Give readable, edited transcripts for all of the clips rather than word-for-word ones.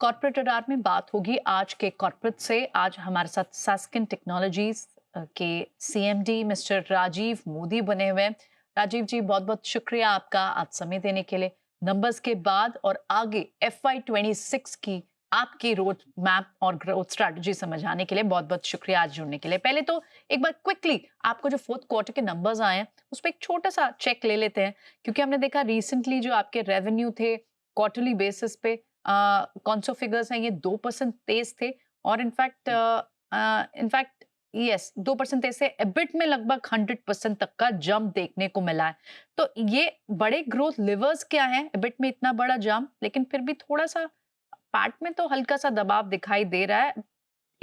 Corporate radar में बात होगी आज के कॉर्पोरेट से। आज हमारे साथ सास्किन टेक्नोलॉजीज के सीएमडी मिस्टर राजीव मोदी बने हुए हैं। राजीव जी, बहुत बहुत शुक्रिया आपका आज समय देने के लिए। नंबर्स के बाद और आगे FY26 की आपकी रोड मैप और ग्रोथ स्ट्रैटेजी समझाने के लिए बहुत बहुत शुक्रिया आज जुड़ने के लिए। पहले तो एक बार क्विकली आपको जो फोर्थ क्वार्टर के नंबर्स आए हैं उस पर एक छोटा सा चेक ले लेते हैं, क्योंकि हमने देखा रिसेंटली जो आपके रेवेन्यू थे क्वार्टरली बेसिस पे कौन से फिगर्स हैं, ये 2% तेज थे और इनफैक्ट यस 2% तेज से एबिट में लगभग 100% तक का जंप देखने को मिला है। तो ये बड़े ग्रोथ लिवर्स क्या हैं एबिट में इतना बड़ा जंप, लेकिन फिर भी थोड़ा सा पैट में तो हल्का सा दबाव दिखाई दे रहा है।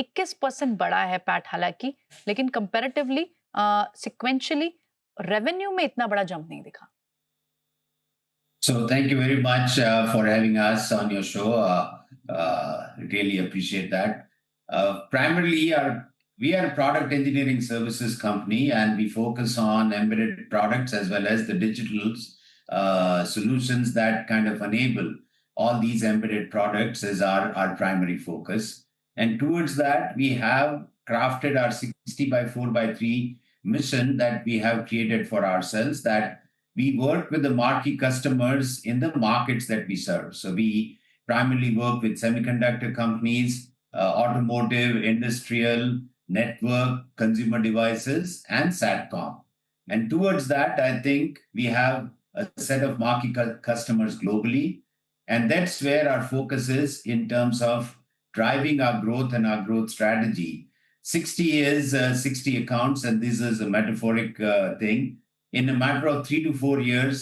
21% बड़ा है पैट हालांकि, लेकिन कंपैरेटिवली सिक्वेंशियली रेवेन्यू में इतना बड़ा जंप नहीं दिखा। So thank you very much for having us on your show. Really appreciate that. Primarily, we are a product engineering services company, and we focus on embedded products as well as the digital solutions that kind of enable all these embedded products is our primary focus. And towards that, we have crafted our 60 by 4 by 3 mission that we have created for ourselves, that we work with the marquee customers in the markets that we serve. So we primarily work with semiconductor companies, automotive, industrial, network, consumer devices, and SATCOM. And towards that, I think we have a set of marquee customers globally. And that's where our focus is in terms of driving our growth and our growth strategy. 60 is 60 accounts, and this is a metaphoric thing. In a matter of 3 years,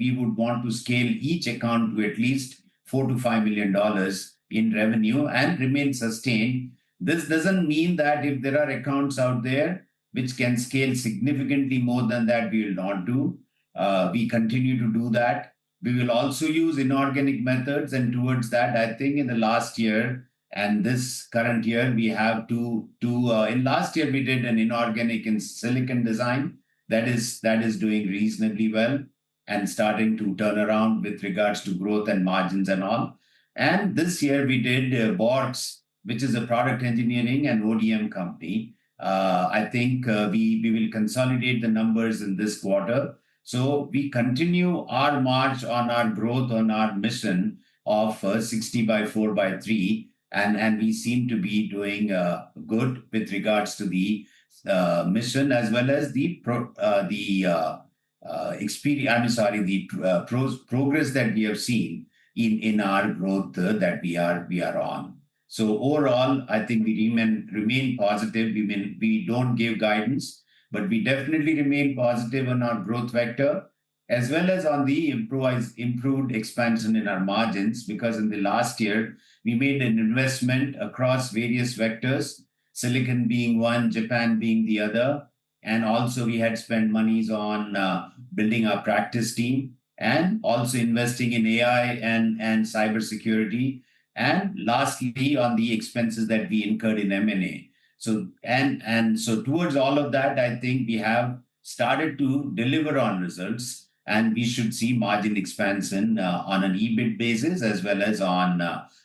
we would want to scale each account to at least $4 to $5 million in revenue and remain sustained. This doesn't mean that if there are accounts out there which can scale significantly more than that, we will not do. We continue to do that. We will also use inorganic methods, and towards that, I think in the last year and this current year, we have in last year, we did an inorganic in silicon design. That is doing reasonably well and starting to turn around with regards to growth and margins and all. And this year we did Bots, which is a product engineering and ODM company. I think we will consolidate the numbers in this quarter. So we continue our march on our growth on our mission of 60 by 4 by 3. And we seem to be doing good with regards to the mission as well as the progress that we have seen in our growth that we are on. So overall, I think we remain positive. We don't give guidance, but we definitely remain positive on our growth vector as well as on the improved expansion in our margins, because in the last year we made an investment across various vectors, Silicon being one, Japan being the other. And also we had spent monies on building our practice team and also investing in AI and cybersecurity. And lastly, on the expenses that we incurred in M&A. So, so towards all of that, I think we have started to deliver on results, and we should see margin expansion on an EBIT basis as well as on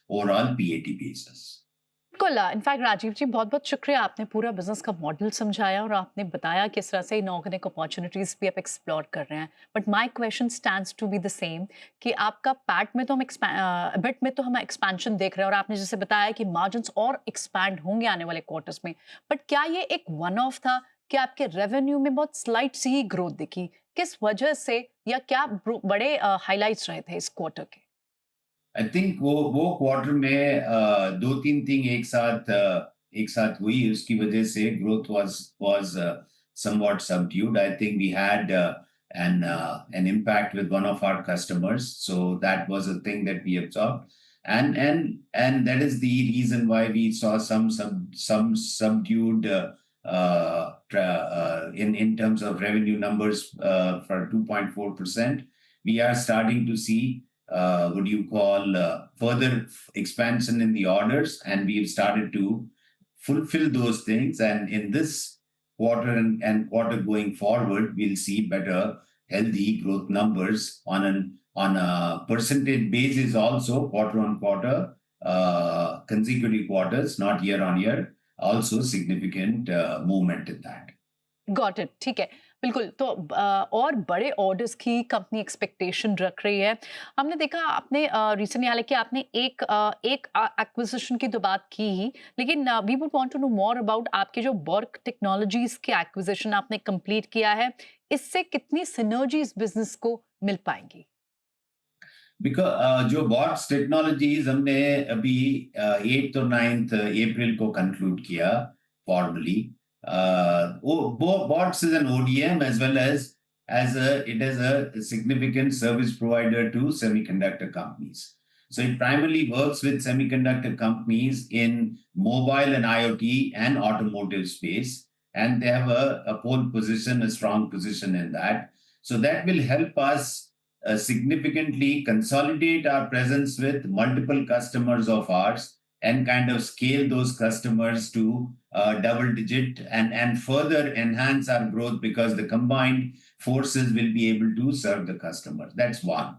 overall PAT basis. बिल्कुल। In fact Rajiv जी, बहुत बहुत शुक्रिया, आपने पूरा business का model समझाया और आपने बताया किस तरह से इनऑर्गेनिक अपॉर्चुनिटीज भी आप एक्सप्लोर कर रहे हैं। But my question stands to be the same कि आपका पैट में तो हम बिट में तो हम एक्सपेंशन देख रहे हैं और आपने जैसे बताया कि मार्जिन्स और एक्सपैंड होंगे आने वाले क्वार्टर्स में। बट क्या ये एक वन ऑफ था कि आपके रेवेन्यू में बहुत स्लाइट सी ही ग्रोथ दिखी? किस वजह से, या क्या बड़े हाईलाइट्स रहे थे इस क्वार्टर के? I think वो क्वार्टर में दो तीन थिंग एक साथ हुई, उसकी वजह से growth was somewhat subdued. I think we had an impact with one of our customers, so that was a thing that we absorbed, and that is the reason why we saw some subdued in terms of revenue numbers for 2.4%. We are starting to see further expansion in the orders, and we've started to fulfill those things. And in this quarter and quarter going forward, we'll see better, healthy growth numbers on a percentage basis also, quarter on quarter, consecutive quarters, not year on year. Also significant movement in that. Got it, ठीक है, बिल्कुल। तो और बड़े orders की company expectation रख रही है। हमने देखा आपने रिसेंटली, हालांकि आपने एक एक्विजिशन की तो बात की ही, लेकिन we would want to know more about आपके जो वर्क टेक्नोलॉजीज के एक्विजिशन आपने कंप्लीट किया है, इससे कितनी सिनर्जीज बिजनेस को मिल पाएंगी? बिकॉज जो बॉट्स टेक्नोलॉजीज हमने अभी 8th और 9th अप्रैल को कंक्लूड किया formally. Bots is an ODM as well as it is a significant service provider to semiconductor companies. So it primarily works with semiconductor companies in mobile and IoT and automotive space, and they have a pole position, a strong position in that. So that will help us significantly consolidate our presence with multiple customers of ours and kind of scale those customers to double digit and further enhance our growth, because the combined forces will be able to serve the customers. That's one.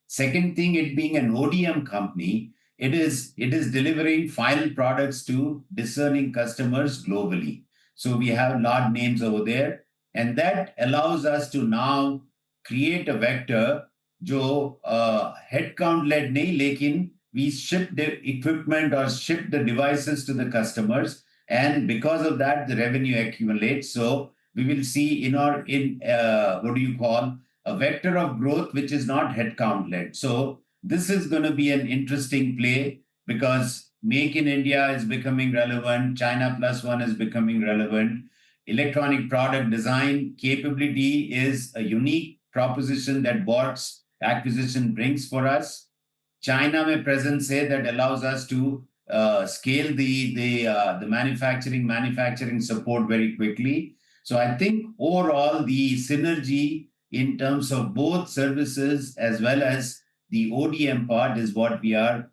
Second thing, it being an ODM company, it is delivering final products to discerning customers globally. So we have large names over there, and that allows us to now create a vector जो headcount led नहीं, लेकिन we ship the equipment or ship the devices to the customers, and because of that the revenue accumulates. So we will see in what do you call, a vector of growth which is not headcount led. So this is going to be an interesting play, because Make in India is becoming relevant, China Plus One is becoming relevant, electronic product design capability is a unique proposition that Bots acquisition brings for us. China में presence है that allows us to scale the manufacturing support very quickly. So I think overall the synergy in terms of both services as well as the ODM part is what we are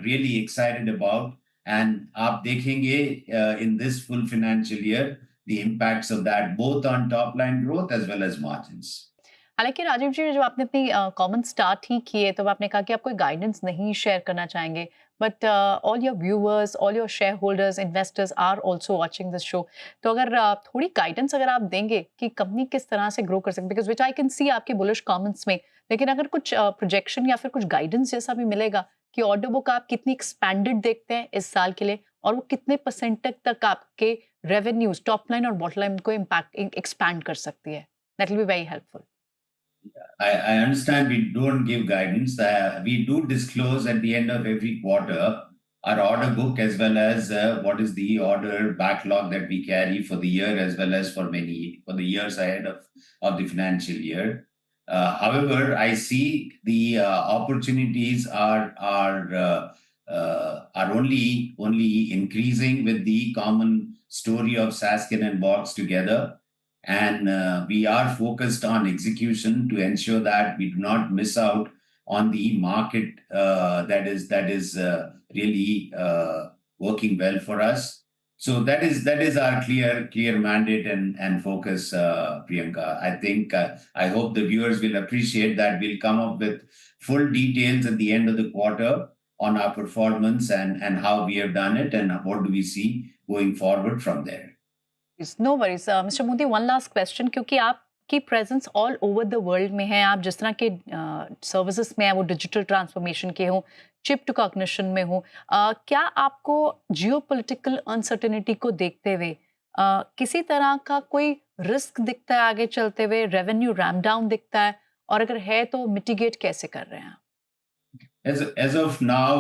really excited about. And आप देखेंगे in this full financial year the impacts of that both on top line growth as well as margins. हालांकि राजीव जी, जब आपने अपनी comment start ही किए तो आपने कहा कि आप कोई गाइडेंस नहीं शेयर करना चाहेंगे, but all your viewers, all your shareholders, investors are also watching this show. तो अगर थोड़ी गाइडेंस अगर आप देंगे कि कंपनी किस तरह से ग्रो कर सकते, because which I can see आपके बुलिश कमेंट्स में, लेकिन अगर कुछ प्रोजेक्शन या फिर कुछ गाइडेंस जैसा भी मिलेगा कि ऑर्डर बुक आप कितनी एक्सपैंडेड देखते हैं इस साल के लिए, और वो कितने परसेंट तक आपके रेवेन्यूज, टॉप लाइन और बॉटम लाइन को इम्पैक्ट एक्सपैंड कर सकती है, that will be very helpful. I understand we don't give guidance. We do disclose at the end of every quarter our order book, as well as what is the order backlog that we carry for the year, as well as for the years ahead of the financial year. However, I see the opportunities are only increasing with the common story of Sasken and Box together. And we are focused on execution to ensure that we do not miss out on the market that is really working well for us. So that is our clear mandate and focus, Priyanka. I think I hope the viewers will appreciate that. We'll come up with full details at the end of the quarter on our performance and how we have done it and what do we see going forward from there. No worries mister Modi, one last question, क्योंकि आपकी presence all over the world में है, आप जिस तरह के services में है वो डिजिटल ट्रांसफॉर्मेशन के हों, चिप टू कॉग्निशन में हो, क्या आपको जियोपॉलिटिकल अनसर्टेनिटी को देखते हुए किसी तरह का कोई रिस्क दिखता है आगे चलते हुए, रेवेन्यू रैम डाउन दिखता है, और अगर है तो मिटिगेट कैसे कर रहे हैं? As of now,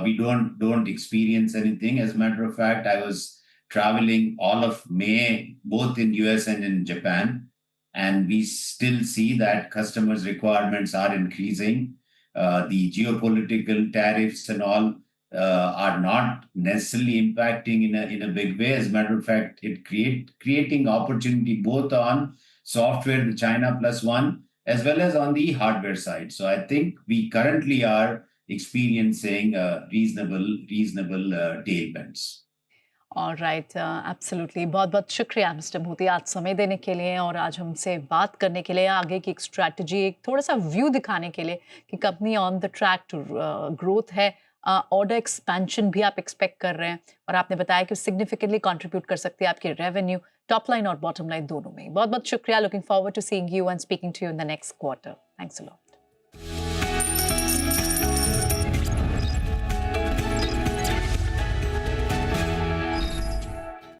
we don't experience anything. As a matter of fact, I was traveling all of May, both in US and in Japan, and we still see that customers' requirements are increasing. The geopolitical tariffs and all are not necessarily impacting in a big way. As a matter of fact, it creating opportunity both on software, the China Plus One, as well as on the hardware side. So I think we currently are experiencing reasonable tailwinds. Alright, absolutely. बहुत बहुत शुक्रिया mister Modi आज समय देने के लिए और आज हमसे बात करने के लिए, आगे की एक स्ट्रैटेजी, एक थोड़ा सा व्यू दिखाने के लिए कि company on the track to growth है, ऑर्डर एक्सपेंशन भी आप एक्सपेक्ट कर रहे हैं और आपने बताया कि सिग्निफिकेंटली कंट्रीब्यूट कर सकती है आपके रेवेन्यू, टॉप लाइन और बॉटम लाइन दोनों में। बहुत बहुत शुक्रिया। Looking forward to seeing you and speaking to you in the next quarter. Thanks a lot.